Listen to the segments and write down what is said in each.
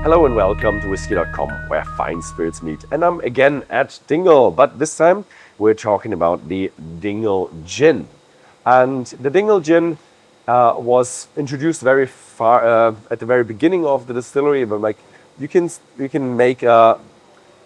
Hello and welcome to Whisky.com, where fine spirits meet. And I'm again at Dingle, but this time we're talking about the Dingle Gin. And the Dingle Gin was introduced very far at the very beginning of the distillery. But like you can make a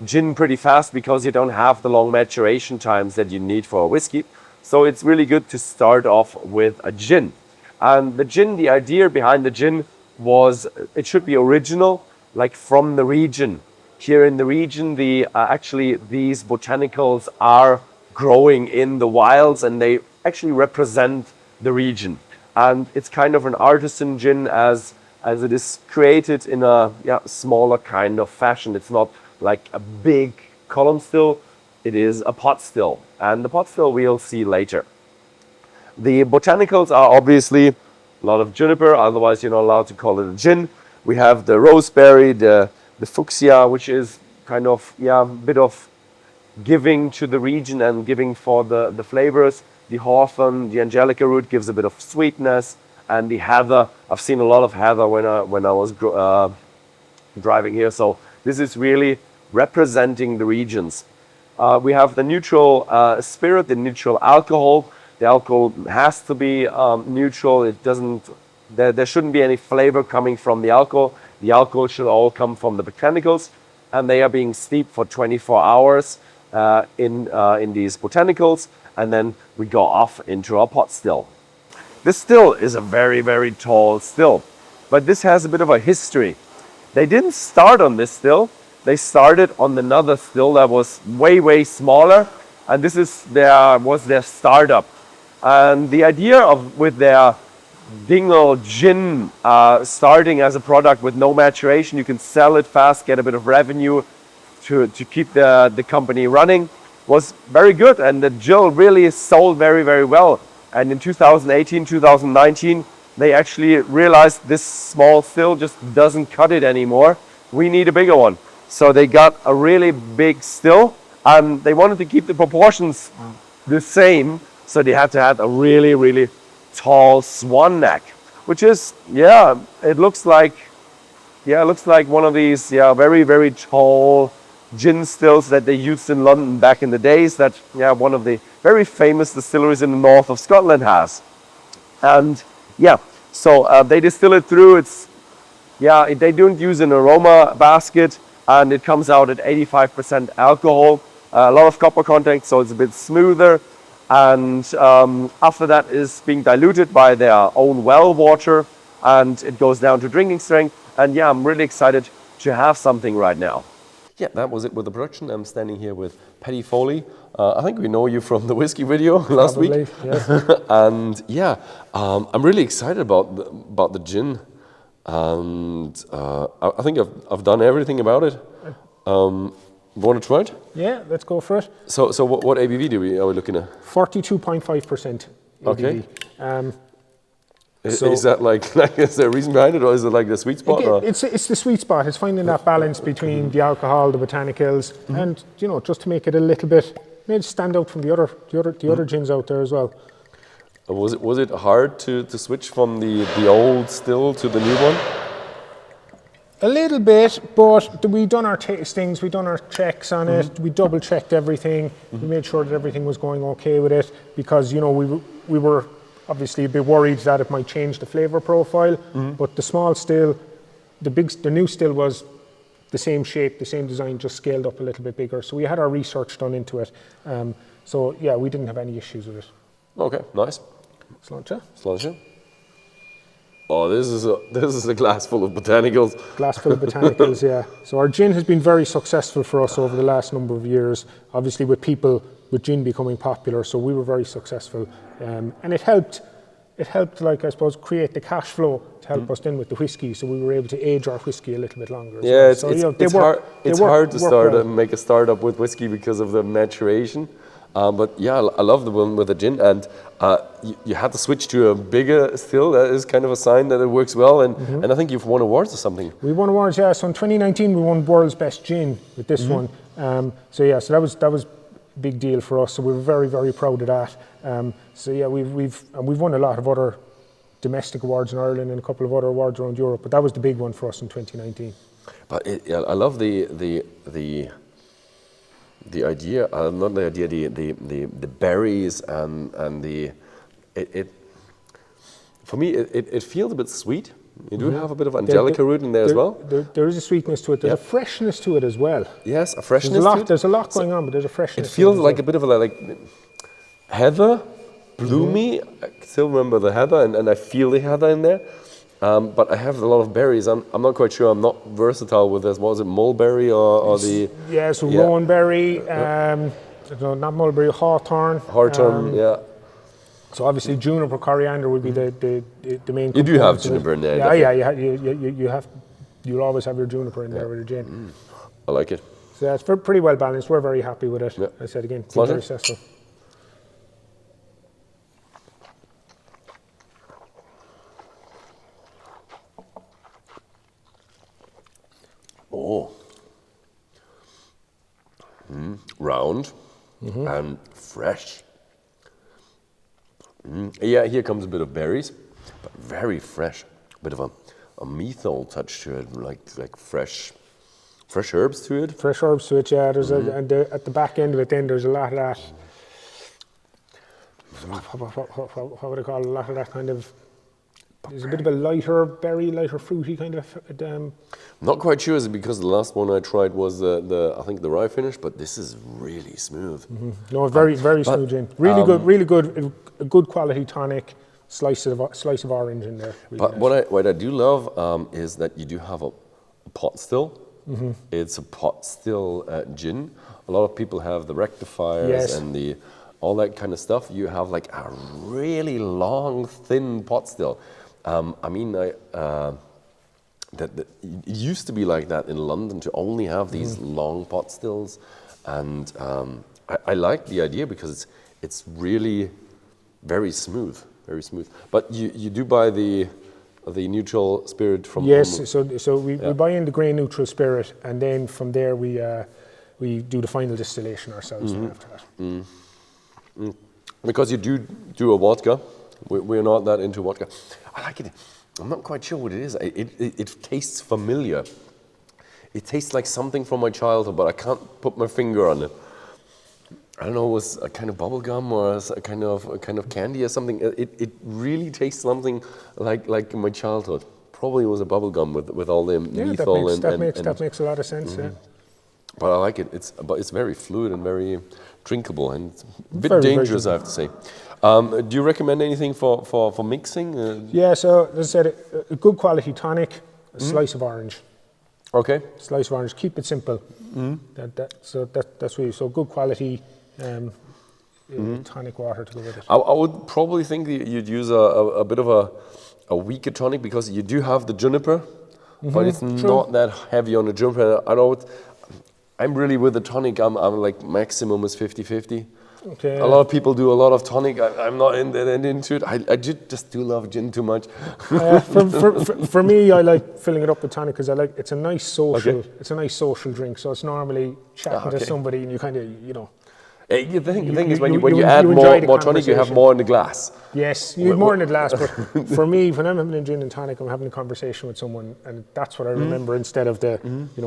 gin pretty fast because you don't have the long maturation times that you need for a whiskey. So it's really good to start off with a gin. And the gin, the idea behind the gin was it should be original, like from the region. Here in the region, actually these botanicals are growing in the wilds and they actually represent the region. And it's kind of an artisan gin as it is created in a smaller kind of fashion. It's not like a big column still, it is a pot still. And the pot still we'll see later. The botanicals are obviously a lot of juniper, otherwise you're not allowed to call it a gin. We have the roseberry, the fuchsia, which is kind of a bit of giving to the region and giving for the flavors. The hawthorn, the angelica root gives a bit of sweetness, and the heather. I've seen a lot of heather when I was driving here. So this is really representing the regions. We have the neutral spirit, the neutral alcohol. The alcohol has to be neutral. It doesn't. There shouldn't be any flavor coming from the alcohol. The alcohol should all come from the botanicals, and they are being steeped for 24 hours in these botanicals, and then we go off into our pot still. This still is a very, very tall still, but this has a bit of a history. They didn't start on this still. They started on another still that was way, way smaller, and this was their startup. And the idea with their Dingle Gin starting as a product with no maturation, you can sell it fast, get a bit of revenue to keep the company running, was very good. And the Jill really sold very, very well. And in 2018, 2019, they actually realized this small still just doesn't cut it anymore. We need a bigger one. So they got a really big still, and they wanted to keep the proportions the same. So they had to have a really, really tall swan neck, which is, it looks like one of these, very, very tall gin stills that they used in London back in the days that, one of the very famous distilleries in the north of Scotland has. And so they distill it through. They don't use an aroma basket, and it comes out at 85% alcohol, a lot of copper content, so it's a bit smoother. And after that is being diluted by their own well water, and it goes down to drinking strength. And I'm really excited to have something right now. Yeah, that was it with the production. I'm standing here with Paddy Foley. I think we know you from the whiskey video last week. Yes. And I'm really excited about the gin. And I think I've done everything about it. Want to try it? Yeah, let's go for it. So what ABV are we looking at? 42.5% ABV. Okay. Is that like is there a reason behind it, or is it like the sweet spot? Again, it's the sweet spot. It's finding that balance between the alcohol, the botanicals, and just to make it a little bit, maybe stand out from the other gins out there as well. Was it hard to switch from the old still to the new one? A little bit, but we done our tastings, we done our checks on it, we double checked everything, we made sure that everything was going okay with it, because we were obviously a bit worried that it might change the flavour profile, but the small still, the new still was the same shape, the same design, just scaled up a little bit bigger. So we had our research done into it. We didn't have any issues with it. Okay, nice. Sláinte. Oh, this is a glass full of botanicals. Glass full of botanicals, yeah. So our gin has been very successful for us over the last number of years, obviously with gin becoming popular, so we were very successful. And it helped, like, I suppose, create the cash flow to help us then with the whiskey, so we were able to age our whiskey a little bit longer. Yeah, it's hard to make a startup with whiskey because of the maturation. But I love the one with the gin, and you had to switch to a bigger still. That is kind of a sign that it works well, and I think you've won awards or something. We won awards, yeah. So in 2019 we won World's Best Gin with this one. So that was a big deal for us. So we were very, very proud of that. We've won a lot of other domestic awards in Ireland and a couple of other awards around Europe, but that was the big one for us in 2019. But I love the idea, not the idea, the berries and the it. For me, it feels a bit sweet. You do have a bit of angelica root in there as well. There is a sweetness to it. There's a freshness to it as well. Yes, a freshness. There's a lot going on, but there's a freshness. It feels like a bit of a like heather, bloomy. I still remember the heather, and I feel the heather in there. But I have a lot of berries. I'm not quite sure. I'm not versatile with this. What was it, mulberry or the? Yeah, so rowan berry. Not mulberry, hawthorn. Hawthorn, yeah. So obviously juniper, coriander would be the main. You do have juniper in there. Yeah. You'll always have your juniper in there with your gin. I like it. So it's pretty well balanced. We're very happy with it. Yeah. I said again, very successful. Oh. Round and fresh. Yeah, here comes a bit of berries, but very fresh. A bit of a methyl touch to it, like fresh herbs to it. Fresh herbs to it, yeah. There's and at the back end of it, then there's a lot of that. What would I call it? A lot of that kind of. There's a bit of a lighter fruity kind of. I'm not quite sure. Is it because the last one I tried was I think the rye finish, but this is really smooth. No, very smooth gin. Really good. A good quality tonic. Slice of orange in there. Really But nice. what I do love is that you do have a pot still. It's a pot still gin. A lot of people have the rectifiers and all that kind of stuff. You have like a really long, thin pot still. It used to be like that in London to only have these long pot stills, and I like the idea because it's really very smooth. But you do buy the neutral spirit from. Yes, so we buy in the grain neutral spirit, and then from there we do the final distillation ourselves after that. Because you do a vodka. We're not that into vodka. I like it. I'm not quite sure what it is. It tastes familiar. It tastes like something from my childhood, but I can't put my finger on it. I don't know, it was a kind of bubble gum or a kind of candy or something. It really tastes something like my childhood. Probably was a bubble gum with all the methyl that makes a lot of sense. Yeah. But I like it. It's very fluid and very drinkable, and it's a bit Very, dangerous, very I have to say. Do you recommend anything for mixing? Yeah, so as I said, a good quality tonic, a slice of orange. Okay. Slice of orange. Keep it simple. That's really so good quality. Tonic water to go with it. I would probably think that you'd use a bit of a weaker tonic because you do have the juniper, but it's not that heavy on the juniper. I'm really with the tonic. I'm like maximum is 50-50. Okay. A lot of people do a lot of tonic. I'm not into it. I just do love gin too much. For me, I like filling it up with tonic because it's a nice social. Okay. It's a nice social drink. So it's normally chatting to somebody, and you kind of The thing is when you add more tonic, you have more in the glass. Yes, you need more in the glass. But for me, when I'm having a gin and tonic, I'm having a conversation with someone, and that's what I remember instead of the.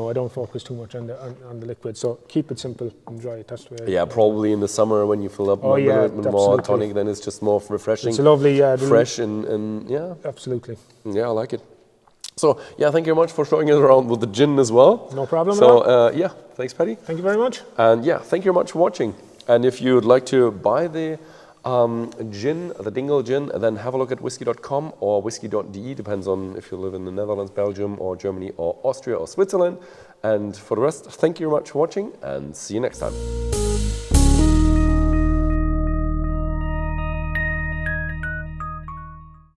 I don't focus too much on the liquid. So keep it simple, enjoy it. That's the way. Yeah, probably in the summer when you fill up with more tonic, then it's just more refreshing. It's a lovely, fresh and yeah. Absolutely. Yeah, I like it. So yeah, thank you very much for showing us around with the gin as well. No problem. So yeah, thanks, Paddy. Thank you very much. And yeah, thank you very much for watching. And if you would like to buy the gin, the Dingle gin, then have a look at Whisky.com or Whisky.de, depends on if you live in the Netherlands, Belgium, or Germany, or Austria, or Switzerland. And for the rest, thank you very much for watching, and see you next time.